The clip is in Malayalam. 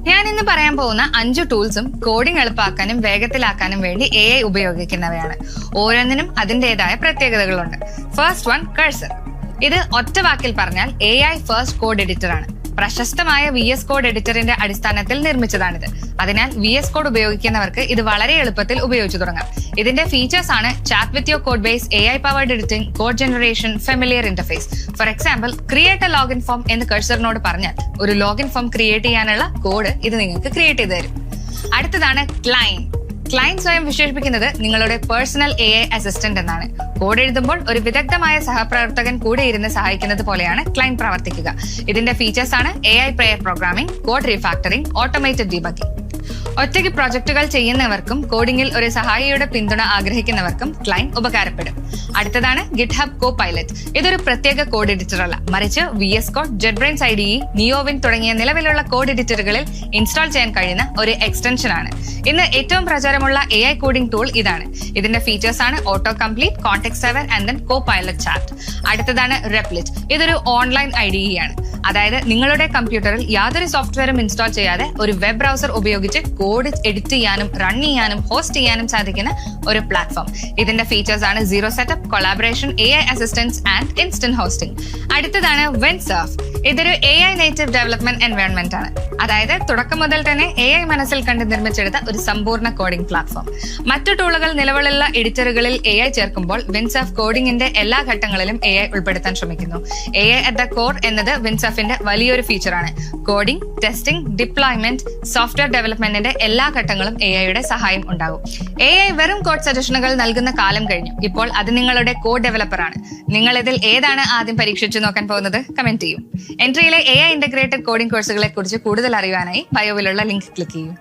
ഞാൻ ഇന്ന് പറയാൻ പോകുന്ന 5 ടൂൾസും കോഡിംഗ് എളുപ്പമാക്കാനും വേഗത്തിലാക്കാനും വേണ്ടി AI ഉപയോഗിക്കുന്നവയാണ്. ഓരോന്നിനും അതിൻ്റെതായ പ്രത്യേകതകളുണ്ട്. First one, cursor. ഇത് ഒറ്റ വാക്കിൽ പറഞ്ഞാൽ AI ഫസ്റ്റ് കോഡ് എഡിറ്റർ ആണ്. പ്രശസ്തമായ VS കോഡ് എഡിറ്ററിന്റെ അടിസ്ഥാനത്തിൽ നിർമ്മിച്ചതാണിത്. അതിനാൽ VS കോഡ് ഉപയോഗിക്കുന്നവർക്ക് ഇത് വളരെ എളുപ്പത്തിൽ ഉപയോഗിച്ചു തുടങ്ങാം. ഇതിന്റെ ഫീച്ചേഴ്സ് ആണ് chat with your code base, AI powered editing, code generation, familiar interface. For example, create A login form എന്ന് കഴ്സറിനോട് പറഞ്ഞാൽ ഒരു ലോഗിൻ ഫോം ക്രിയേറ്റ് ചെയ്യാനുള്ള കോഡ് ഇത് നിങ്ങൾക്ക് ക്രിയേറ്റ് ചെയ്ത് തരും. അടുത്തതാണ് ക്ലൈൻ. ക്ലൈൻ സ്വയം വിശേഷിപ്പിക്കുന്നത് നിങ്ങളുടെ പേഴ്സണൽ AI അസിസ്റ്റന്റ് എന്നാണ്. കോഡ് എഴുതുമ്പോൾ ഒരു വിദഗ്ധമായ സഹപ്രവർത്തകൻ കൂടെ ഇരുന്ന് സഹായിക്കുന്നത് പോലെയാണ് ക്ലൈൻ പ്രവർത്തിക്കുക. ഇതിന്റെ ഫീച്ചേഴ്സ് ആണ് AI pair programming, code refactoring, automated debugging. ഒറ്റയ്ക്ക് പ്രൊജക്ടുകൾ ചെയ്യുന്നവർക്കും കോഡിംഗിൽ ഒരു സഹായിയുടെ പിന്തുണ ആഗ്രഹിക്കുന്നവർക്കും ക്ലൈൻ ഉപകാരപ്പെടും. അടുത്തതാണ് GitHub Copilot. ഇതൊരു പ്രത്യേക കോഡ് എഡിറ്റർ അല്ല, മറിച്ച് VS Code, JetBrains IDE, NeoWin തുടങ്ങിയ നിലവിലുള്ള കോഡ് എഡിറ്ററുകളിൽ ഇൻസ്റ്റാൾ ചെയ്യാൻ കഴിയുന്ന ഒരു എക്സ്റ്റൻഷൻ ആണ്. ഇന്ന് ഏറ്റവും പ്രചാരമുള്ള AI കോഡിംഗ് ടൂൾ ഇതാണ്. ഇതിന്റെ ഫീച്ചേഴ്സ് ആണ് auto complete, context sever and then Copilot chat. അടുത്തതാണ് Replit. ഇതൊരു ഓൺലൈൻ IDE ആണ്. അതായത് നിങ്ങളുടെ കമ്പ്യൂട്ടറിൽ യാതൊരു സോഫ്റ്റ്വെയറും ഇൻസ്റ്റാൾ ചെയ്യാതെ ഒരു വെബ് ബ്രൗസർ ഉപയോഗിച്ച് കോഡ് എഡിറ്റ് ചെയ്യാനും റൺ ചെയ്യാനും ഹോസ്റ്റ് ചെയ്യാനും സാധിക്കുന്ന ഒരു പ്ലാറ്റ്ഫോം. ഇതിന്റെ ഫീച്ചേഴ്സ് ആണ് zero setup, collaboration, AI assistance and instant hosting. അടുത്തതാണ് Windsurf. ഇതൊരു AI നേറ്റീവ് ഡെവലപ്മെന്റ് എൻവയോൺമെന്റ് ആണ്. അതായത് തുടക്കം മുതൽ തന്നെ AI മനസ്സിൽ കണ്ട് നിർമ്മിച്ചെടുത്ത ഒരു സമ്പൂർണ്ണ കോഡിംഗ് പ്ലാറ്റ്ഫോം. മറ്റു ടൂളുകൾ നിലവിലുള്ള എഡിറ്ററുകളിൽ AI ചേർക്കുമ്പോൾ Windsurf കോഡിംഗിന്റെ എല്ലാ ഘട്ടങ്ങളിലും AI ഉൾപ്പെടുത്താൻ ശ്രമിക്കുന്നു. AI അറ്റ് ദ കോർ എന്നത് Windsurfന്റെ വലിയൊരു ഫീച്ചറാണ്. കോഡിംഗ്, ടെസ്റ്റിംഗ്, ഡിപ്ലോയ്മെന്റ്, സോഫ്റ്റ്വെയർ ഡെവലപ്മെന്റിന്റെ എല്ലാ ഘട്ടങ്ങളും AI സഹായം ഉണ്ടാകും. AI വെറും കോഡ് സജഷനുകൾ നൽകുന്ന കാലം കഴിഞ്ഞു. ഇപ്പോൾ അത് നിങ്ങളുടെ കോഡ് ഡെവലപ്പർ ആണ്. നിങ്ങൾ ഇതിൽ ഏതാണ് ആദ്യം പരീക്ഷിച്ചു നോക്കാൻ പോകുന്നത്? കമന്റ് ചെയ്യൂ. എൻട്രിയിലെ AI ഇന്റഗ്രേറ്റഡ് കോഡിംഗ് കോഴ്സുകളെ കുറിച്ച് കൂടുതൽ അറിയാനായി ബയോയിലുള്ള ലിങ്ക് ക്ലിക്ക് ചെയ്യൂ.